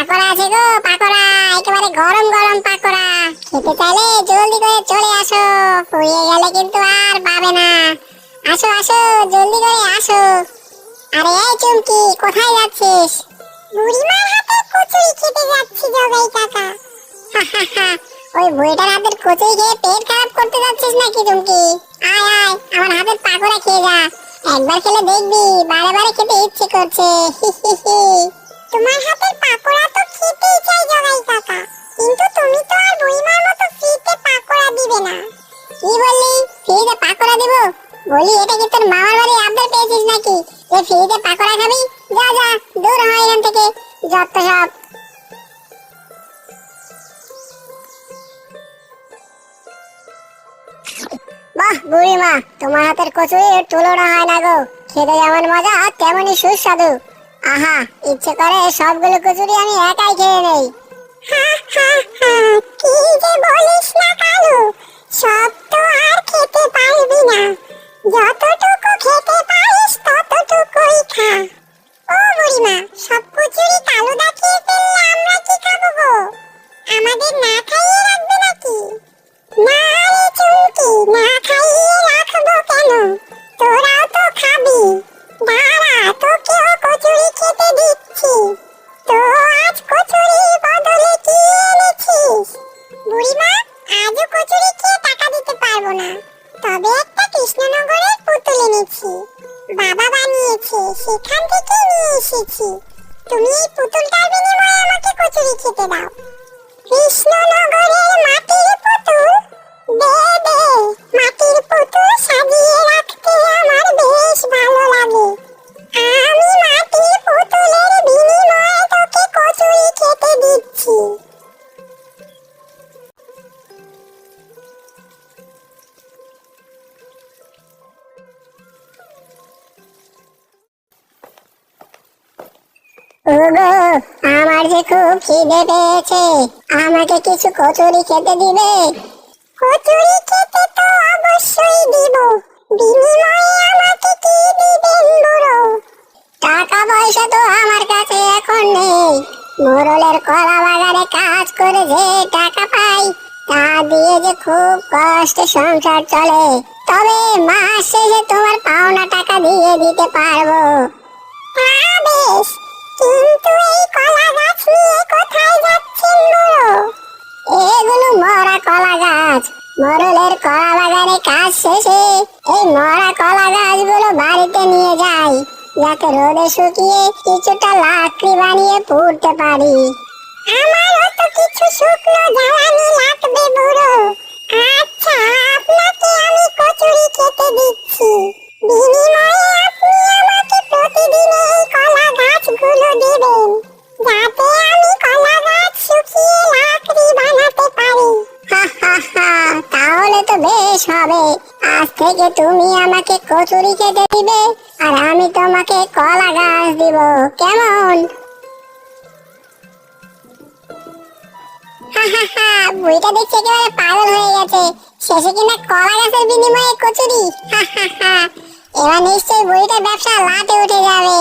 পাকোড়া আছে গো, পাকোড়া, একেবারে গরম গরম পাকোড়া। খেতে চাইলে জলদি করে চলে আসো, পুড়িয়ে গেলে কিন্তু আর পাবে না। আসো আসো, জলদি করে আসো। আরে এই চুমকি, কোথায় যাচ্ছিস? বুড়িমার হাতে কচুরি খেতে যাচ্ছি জগাই কাকা। ওই বুড়িটার হাতের কচুরি খেয়ে পেট খারাপ করতে যাচ্ছিস নাকি চুমকি? আয় আয়, আমার হাতের পাকোড়া খেয়ে যা। একবার খেলে দেখবি বারে বারে খেতে ইচ্ছে করছে। তোমার হাতের পাকোড়া তো খেতেই চাই জগাই কাকা, কিন্তু তুমি তো আর বুড়িমার মতো ফ্রিতে পাকোড়া দিবে না। কি বললি? ফ্রিতে পাকোড়া দিব? বলি এটা কি তোর মামার বাড়ি আবদার পেয়েছিস নাকি যে ফ্রিতে পাকোড়া খাবি? যা যা, দূর হ এখান থেকে, যত সব। বাহ বুড়িমা, তোমার হাতের কচুরির তুলনা হয় না গো। খেতে যেমন মজা তেমনই সুস্বাদু। আহা, ইচ্ছে করে সবগুলো কচুরি আমি একাই খেয়ে নেই। কি যে বলিস না কালু, সব তো আর খেতে পারবি না। যতটুকু খেতে পারিস ততটুকুই খা। ও বুড়িমা, সব কচুরি কালুদা খেয়ে ফেললে আমরা কি খাবো গো? আমাদের না খাইয়ে রাখবে নাকি? না রে চুমকি, না খাইয়ে রাখবো কেন? তোরাও তো খাবি। দাঁড়া, তোকেও কচুরি খেতে দিচ্ছি। তো আজ কচুরির বদলে কি এনেছিস? বুড়িমা, আজও কচুরি খেয়ে টাকা দিতে পারবো না, তবে একটা কৃষ্ণনগরের পুতুল এনেছি। বাবা বানিয়েছে, সেখান থেকে নিয়ে এসেছি। তুমি এই পুতুলটার বিনিময়ে আমাকে কচুরি খেতে দাও। কৃষ্ণনগরের মাটির পুতুল? দে দে, মাটির পুতুল সাজিয়ে রাখতে আমার বেশ ভালো লাগে। আমি মাটির পুতুলের বিনিময়ে তোকে কচুরি খেতে দিচ্ছি। ওগো, আমার যে খুব খিদে পেয়েছে, আমাকে কিছু কচুরি খেতে দিবে? কচুরি খেতে তো অবশ্যই দিব, বিনিময়ে আমাকে কি দিবেন বুড়ো? টাকা পয়সা তো আমার কাছে এখন নেই। মোড়লের কলা বাগানে কাজ করে যে টাকা পাই, তা দিয়ে যে খুব কষ্টে সংসার চলে। তবে মাস শেষে তোমার পাওনা টাকা দিয়ে দিতে পারবো। বেশ, কিন্তু এই কলা গাছ নিয়ে কোথায় যাচ্ছেন বুড়ো? এগুলো মরা কলা গাছ। মোড়লের কলা বাগানে কাজ শেষে এই মরা কলা গাছগুলো বাড়িতে নিয়ে যাই, যাতে রোদে শুকিয়ে কিছুটা লাকড়ি বানিয়ে পুড়তে পারি। আমারও তো কিছু শুকনো জ্বালানি লাগবে বুড়ো। আচ্ছা, আপনাকে আমি কচুরি খেতে দিচ্ছি, বিনিময়ে আপনি আমাকে প্রতিদিন এই কলা গাছগুলো দেবেন, যাতে আমি কলা গাছ শুকিয়ে লাকড়ি বানাতে পারি। তাহলে তো বেশ হবে। আজ থেকে তুমি আমাকে কচুরি খেতে দিবে, আর আমি তোমাকে কলা গাছ দিব, কেমন? বুড়িটা দেখছি একেবারে পাগল হয়ে গেছে। শেষে কিনা কলা গাছের বিনিময়ে কচুরি। এবার নিশ্চয়ই বুড়িটার ব্যবসা লাটে উঠে যাবে।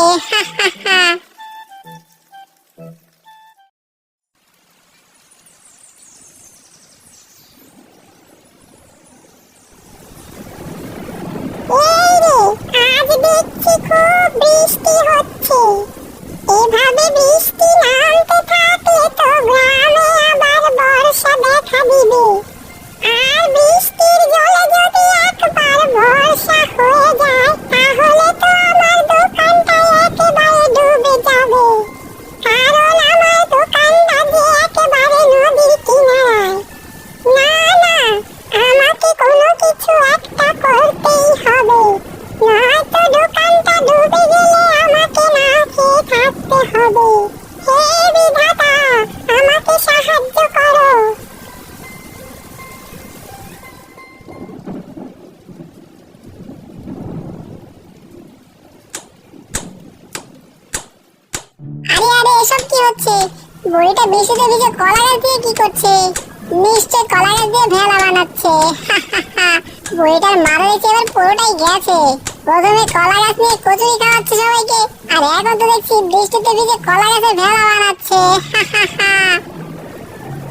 আজ দেখছি খুব বৃষ্টি হচ্ছে। এভাবে বৃষ্টি নামতে থাকলে তো গ্রামে আবার বর্ষা দেখা দিবে। আর বৃষ্টির জলে যদি একবার বর্ষা হয়ে যায়, তাহলে তো আমার দোকানটা একেবারে ডুবে যাবে। কারণ আমার দোকানটা যে একেবারে নদীর কিনারায়। না না, আমাকে কোনো কিছু একটা করতেই হবে, নয়তো দোকানটা ডুবে গেলে আমাকে না খেয়ে থাকতে হবে। হে বিধাতা, আমাকে সাহায্য করো। আরে আরে, এসব কি হচ্ছে? বুড়িটা বৃষ্টিতে ভিজে কলা গাছ দিয়ে কি করছে? নিশ্চয় কলা গাছ দিয়ে ভেলা বানাচ্ছে। বুড়িটার মাথা দেখছি এবার পুরোটাই গেছে। প্রথমে কলা গাছ নিয়ে কচুরি খাওয়াচ্ছে সবাইকে, আর এখন তো দেখছি বৃষ্টিতে ভিজে কলা গাছের ভেলা বানাচ্ছে।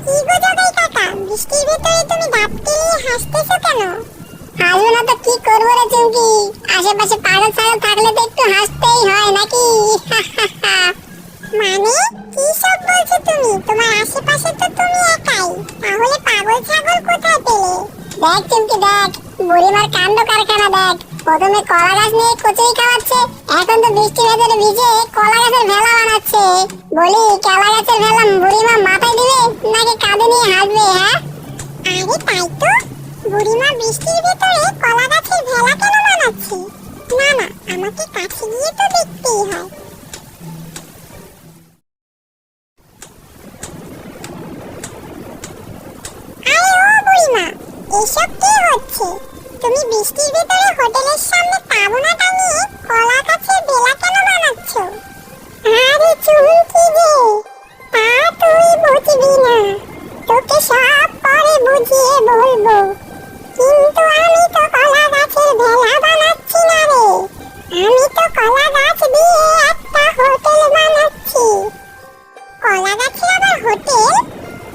কি গো জগাই কাকা, বৃষ্টির ভিতরে তুমি দাঁত কেলিয়ে হাসতেছো কেন? হাসবো না তো কি করবো রে চুমকি, আশেপাশে পাগল ছাগল থাকলে তো একটু হাসতেই হয় নাকি। মানে কি সব বলছো তুমি? তোমার আশেপাশে তো তুমি একাই, তাহলে পাগল ছাগল কোথায় পেলে? দেখ চুমকি দেখ, বুড়িমার কাণ্ড কারখানা দেখ। প্রথমে কলা গাছ নিয়ে কচুরি খাওয়াচ্ছে, এখন তো বৃষ্টির ভেতরে ভিজে কলা গাছের ভেলা বানাচ্ছে। বলি কলা গাছের ভেলা বুড়িমা মাথায় দিবে নাকি কাঁধে নিয়ে হাসবে? হ্যাঁ আরে তাই তো, বুড়িমা বৃষ্টির ভেতরে কলা গাছের ভেলা কেন বানাচ্ছে? না না, আমাকে কাছে গিয়ে তো দেখতেই হয়। এসব কি হচ্ছে? তুমি বৃষ্টির ভিতরে হোটেলের সামনে তাবনা টাঙিয়ে কলা গাছের বেলা কেন বানাচ্ছ? আরে চুমকি রে, তা তুই বুঝবি না, তোকে সব পরে বুঝিয়ে বলবো। কিন্তু আমি তো কলা গাছের ভেলা বানাচ্ছি না রে, আমি তো কলা গাছ দিয়ে একটা হোটেল বানাচ্ছি। কলা গাছের আবার হোটেল?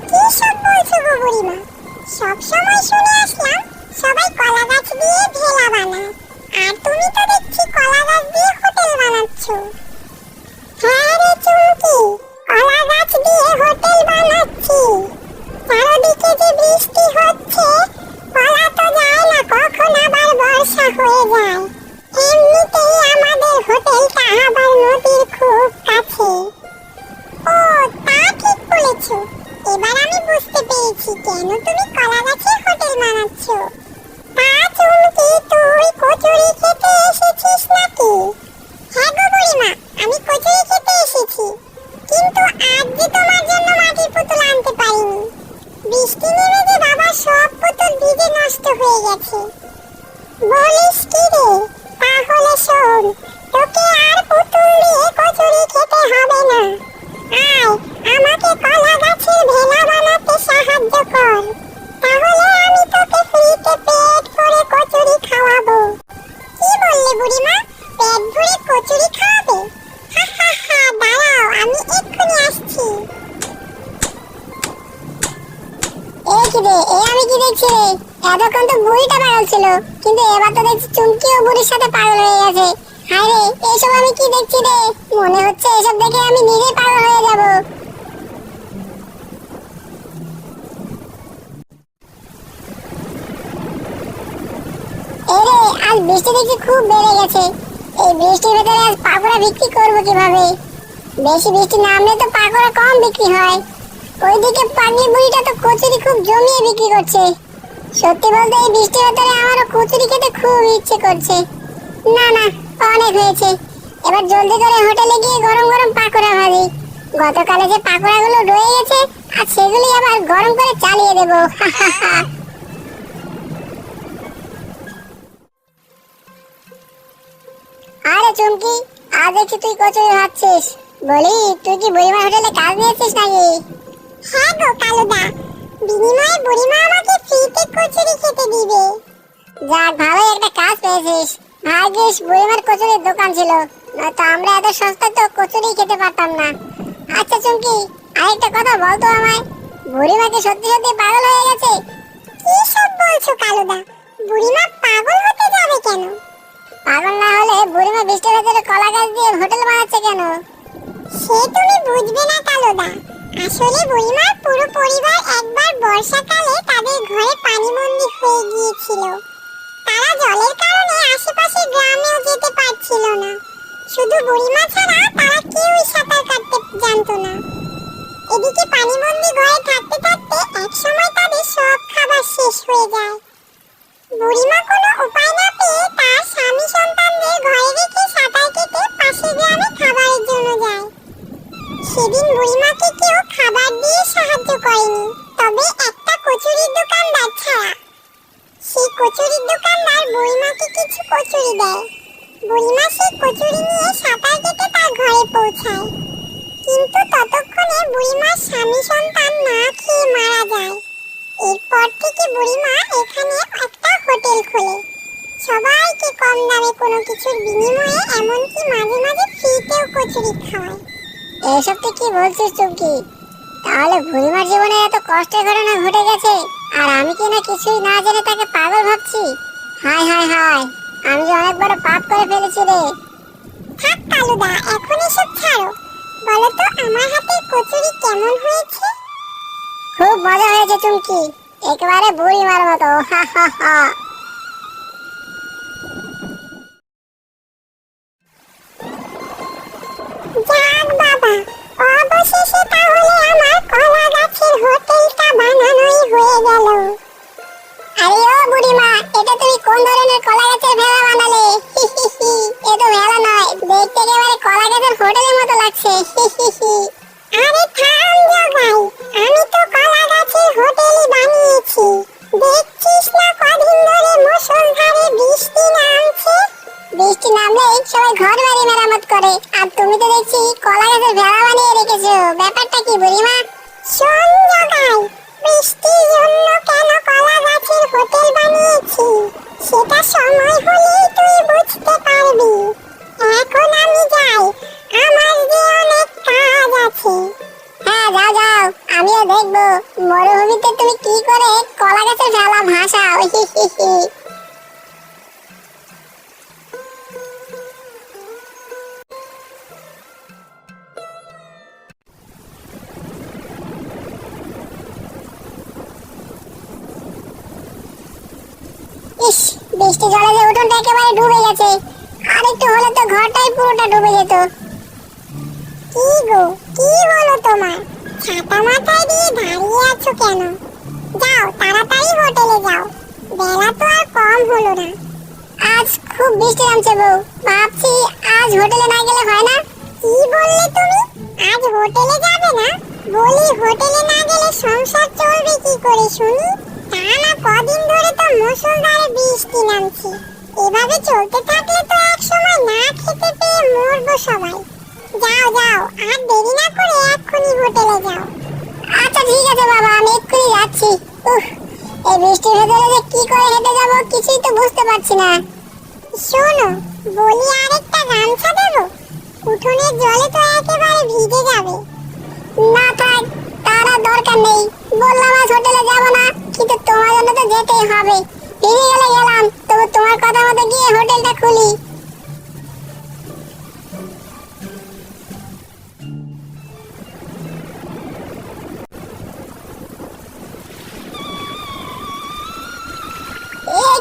কি সব বলছো গো বুড়িমা? সব সময় শুনে আসলাম সবাই কলা গাছ দিয়ে ভেলা বানায়, আর তুমি তো দেখছি কলা গাছ দিয়ে হোটেল বানাচ্ছ। হ্যাঁ রে চুমকি, কলা গাছ দিয়ে হোটেল বানাচ্ছি। চারদিকে যে বৃষ্টি হচ্ছে, কলা তো যায় না, কখন আবার বর্ষা হয়ে যায়। এমনিতেই আমাদের হোটেলটা আবার নদীর খুব কাছে। ও তা ঠিক বলেছো, এবার আমি বুঝতে পেরেছি কেন তুমি কলা গাছের হোটেল বানাচ্ছ। তা চুমকি, তুই কচুরি খেতে এসেছিস নাকি? হ্যাঁ গো বুড়িমা, আমি কচুরি খেতে এসেছি, কিন্তু আজ যে তোমার জন্য মাটির পুতুল আনতে পারিনি। বৃষ্টি নেমে যে বাবা সব পুতুল ভিজে নষ্ট হয়ে গেছে। বলিস কি রে? তাহলে শোন, তোকে আর পুতুল দিয়ে কচুরি খেতে হবে না। আয়, আমাকে কলা গাছের ভেলা বানাতে সাহায্য কর, তাহলে আমি তোকে ফ্রিতে পেট ভরে কচুরি খাওয়াবো। কি বললে বুড়িমা, পেট ভরে কচুরি খাওয়াবে? হা হা হা, দাঁড়াও আমি এক্ষুনি আসছি। এই কি রে, আমি কি দেখছি রে? এতক্ষণ তো বুড়িটা পাগল ছিল, কিন্তু এবার তো দেখছি চুমকিও বুড়ির সাথে পাগল হয়ে গেছে। হায় রে, এইসব আমি কি দেখছি রে? মনে হচ্ছে এসব দেখে আমি নিজেই পাগল হয়ে যাব। এরে, আজ বৃষ্টি দেখছি খুব বেড়ে গেছে। এই বৃষ্টির ভেতরে আজ পাকোড়া বিক্রি করবো কিভাবে? বেশি বৃষ্টি নামলে তো পাকোড়া কম বিক্রি হয়। ওইদিকে পাগলি বুড়িটা তো কচুরি খুব জমিয়ে বিক্রি করছে। সত্যি বলতে এই বৃষ্টির ভেতরে আমারও কচুরি খেতে খুব ইচ্ছে করছে। না না, অনেক হয়েছে, এবার জলদি করে হোটেলে গিয়ে গরম গরম পাকোড়া ভাজি। গতকালে যে পাকোড়াগুলো রয়ে গেছে, আর সেগুলি আবার গরম করে চালিয়ে দেবো। আরে চুমকি, আজ দেখছি তুই কচুরি ভাজছিস। বলি, তুই কি বুড়িমার হোটেলে কাজ নিয়েছিস নাকি? হ্যাঁ গো কালুদা, বিনিময়ে বুড়িমা আমাকে ফ্রিতে কচুরি খেতে দিবে। যাক, ভালোই একটা কাজ পেয়েছিস। ভাগ্যিস বুড়িমার কচুরির দোকান ছিল, নয়তো আমরা এত সস্তায় তো কচুরি খেতে পারতাম না। আচ্ছা চুমকি, আরেকটা কথা বলতো আমায়, বুড়িমা কি সত্যি সত্যি পাগল হয়ে গেছে? কি সব বলছো কালুদা, বুড়িমা পাগল হতে যাবে কেন? পাগল না হলে বুড়িমা বৃষ্টির ভেতরে কলা গাছ দিয়ে হোটেল বানাচ্ছে কেন? সে তুমি বুঝবে না কালুদা, আসলে বুড়িমার পুরো পরিবার একবার বর্ষাকালে তাদের ঘরে পানিবন্দী হয়ে গিয়েছিল। তারা জলের কারণে আশেপাশের গ্রামেও যেতে পারছিল না। শুধু বুড়িমা ছাড়া তারা কেউই সাঁতার কাটতে জানতো না। এদিকে পানিবন্দী ঘরে থাকতে থাকতে একসময় তাদের সব খাবার শেষ হয়ে যায়। বুড়িমা কোনো উপায় না পেয়ে তার স্বামী সন্তানদের ঘরে রেখে সাঁতার কেটে পাশের গ্রামে খাবারের জন্য যায়। সেদিন বুড়িমাকে কেউ খাবার দিয়ে সাহায্য করেনি, তবে একটা কচুরির দোকানদার ছাড়া। সেই কচুরির দোকানদার বুড়িমাকে কিছু কচুরি দেয়। বুড়িমা সেই কচুরি নিয়ে সাঁতার কেটে তার ঘরে পৌঁছায়, কিন্তু ততক্ষণে বুড়িমার স্বামী সন্তান না খেয়ে মারা যায়। এরপর থেকে বুড়িমা এখানে একটা হোটেল খোলে, সবাইকে কম দামে কোনো কিছুর বিনিময়ে, এমনকি মাঝে মাঝে ফ্রিতেও কচুরি খাওয়ায়। এসব তুই কি বলছিস চুমকি? তাহলে বুড়িমার জীবনে এত কষ্টের ঘটনা ঘটে গেছে, আর আমি কিনা কিছুই না জেনে তাকে পাগল ভাবছি। হায় হায় হায়, আমি যে অনেক বড় পাপ করে ফেলেছি রে। থাক কালুদা, এখন এসব ছাড়ো, বলো তো আমার হাতের কচুরি কেমন হয়েছে? খুব মজা হয়েছে চুমকি, একেবারে বুড়িমার মতো। হা হা হা। যাক বাবা, অবশেষে তাহলে আমার কলা গাছের হোটেলটা বানানোই হয়ে গেল। আরে ও বুড়িমা, এটা তুমি কোন ধরনের কলা গাছের ভেলা বানালে? এ তো ভেলা নয়, দেখতে একেবারে কলা গাছের হোটেলের মতো লাগছে। আরে থাম জগাই, আমি তো কলা গাছের হোটেলই বানিয়েছি। দেখছিস না কদিন ধরে মুষলধারে বৃষ্টি নামছে? বৃষ্টি নামলে সবাই ঘর বাড়ি মেরামত করে, আর তুমি তো দেখছি কলা গাছের ভেলা বানিয়ে রেখেছো। ব্যাপারটা কি বুড়িমা? শোন জগাই, বৃষ্টির জন্য কেন কলা গাছের হোটেল বানিয়েছি সেটা সময় হলেই তুই বুঝতে পারবি। এখন আমি যাই, আমার যে অনেক কাজ আছে। হ্যাঁ যাও যাও, আমিও দেখবো মরুভূমিতে তুমি কি করে কলা গাছের ভেলা ভাসাও। ইস, বৃষ্টি জলে যে উঠোনটা একেবারে ডুবে গেছে, আর একটু হলে তো ঘরটাই পুরোটা ডুবে যেত। কি গো, কি হলো তোমার? ছাতা মাথায় দিয়ে দাঁড়িয়ে আছো কেন? যাও তাড়াতাড়ি হোটেলে যাও, বেলা তো আর কম হলো না। আজ খুব বৃষ্টি নামছে বউ, ভাবছি আজ হোটেলে না গেলে হয় না। কি বললে তুমি? আজ হোটেলে যাবে না? বলি হোটেলে না গেলে সংসার চলবে কি করে শুনি? তা না, কদিন ধরে তো মুষলধারে বৃষ্টি নামছে, এভাবে চলতে থাকলে তো এক সময় না খেতে পেয়ে মরবো সবাই। যাও যাও, আর দেরি না করে এক্ষুনি হোটেলে যাও। আচ্ছা ঠিক আছে বাবা, আমি এক্ষুনি যাচ্ছি। এই বৃষ্টির ভেতরে যে কি করে হেঁটে যাবো কিছুই তো বুঝতে পারছি না। শোনো, বলি আরেকটা গামছা দেবো? উঠোনের জলে তো একেবারে ভিজে যাবে। না থাক, তার আর দরকার নেই। বললাম আজ হোটেলে যাব না, কিন্তু তোমার জন্য তো যেতেই হবে। ভিজে গেলে গেলাম, তবু তোমার কথা মতো গিয়ে হোটেলটা খুলি।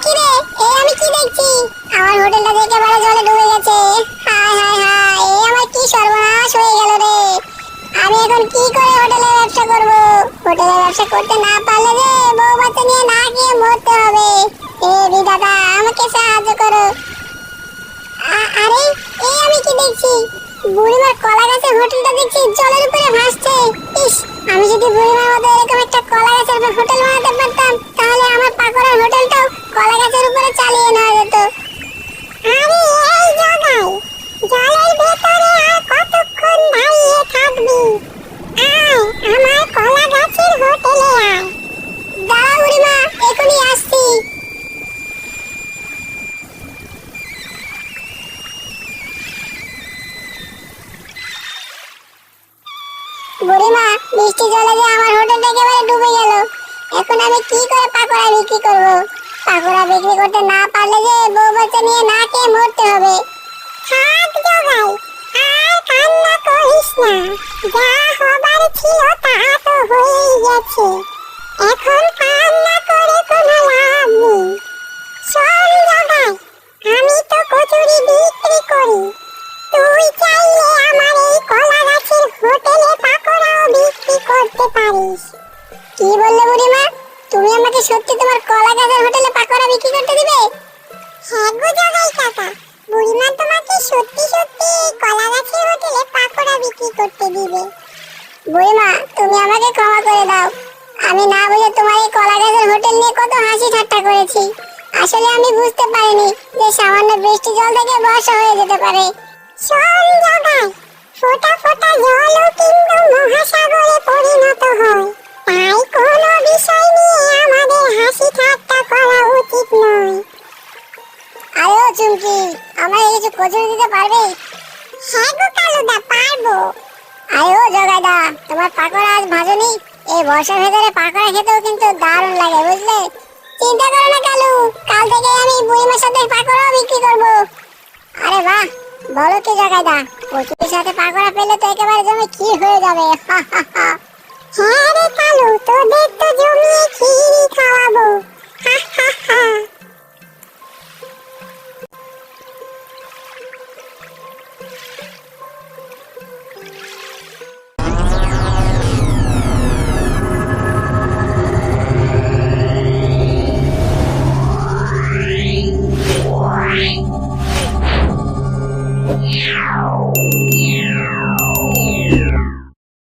কি রে, আমি কি দেখছি? আমার হোটেলটা একেবারে জলে ডুবে গেছে। হায় হায় হায়, আমার কি সর্বনাশ হয়ে গেল রে। আমি এখন কি করে হোটেলে ব্যবসা করব? হোটেলে ব্যবসা করতে না পারলে যে বউ বাচ্চা নিয়ে না খেয়ে মরতে হবে। হে বিধাতা, আমাকে সাহায্য করো। আরে আমি কি দেখছি? বুড়িমার কলা গাছের হোটেলটা দেখছি জলের উপরে ভাসছে। ইস, আমি যদি বুড়িমার মতো এরকম একটা কলা গাছের হোটেল বানাতে পারতাম, তাহলে আমার পাকোড়ার হোটেলটাও কলা গাছের উপরে চালিয়ে নেওয়া যেত। আরে এই জগাই, জলের ভেতরে আর কতক্ষণ দাঁড়িয়ে থাকবি? আয় আমার কলা গাছের হোটেলে আয়। দাঁড়া বুড়িমা, এখনই আসছি। বুড়িমা, বৃষ্টি জলে যে আমার হোটেলটা একেবারে ডুবে গেল। এখন আমি কি করে পাকোড়া বিক্রি করব? পাকোড়া বিক্রি করতে না পারলে যে বউ বাচ্চা নিয়ে না খেয়ে মরতে হবে। থাক জগাই, আর কান্না করিস না। যা হবার ছিল তা তো হয়েই গেছে, এখন কান্না করে কোনো লাভ নেই। শোন জগাই, আমি তো কচুরি বিক্রি করি, তুই চাইলে আমার এই কলা গাছের হোটেলে পাকোড়াও বিক্রি করতে পারিস। কি বললে বুড়িমা? তুমি আমাকে সত্যি তোমার কলা গাছের হোটেলে পাকোড়া বিক্রি করতে দিবে? হ্যাঁ গো জগাই কাকা, বুড়িমা তোমাকে সত্যি সত্যি কলা গাছের হোটেলে পাকোড়া বিক্রি করতে দিবে। বুড়িমা, তুমি আমাকে ক্ষমা করে দাও। আমি না বুঝে তোমার এই কলা গাছের হোটেল নিয়ে কত হাসি ঠাট্টা করেছি। আসলে আমি বুঝতে পারিনি যে সামান্য বৃষ্টি জল থেকে বর্ষা হয়ে যেতে পারে। শোন জগাই, ফোঁটা ফোঁটা জলও কিন্তু মহাসাগরে পরিণত হয়, তাই কোনো বিষয় নিয়ে আমাদের হাসি ঠাট্টা করা উচিত নয়। চুমকি, আমাকে কিছু কচুরি দিতে পারবে? হ্যাঁ গো কালুদা, পারবো। আরে ও জগাইদা, তোমার পাকোড়া আজ ভাজনি? এই বর্ষার ভেতরে পাকোড়া খেতেও কিন্তু দারুণ লাগে, বুঝলে? চিন্তা করো না কালু, কাল থেকে আমি বুড়িমার সাথে পাকোড়াও বিক্রি করবো। আরে বাহ, বলো কি জগাইদা, কচুরির সাথে পাকোড়া পেলে তো একেবারে জমে কি হয়ে যাবে। হ্যাঁ রে কালু,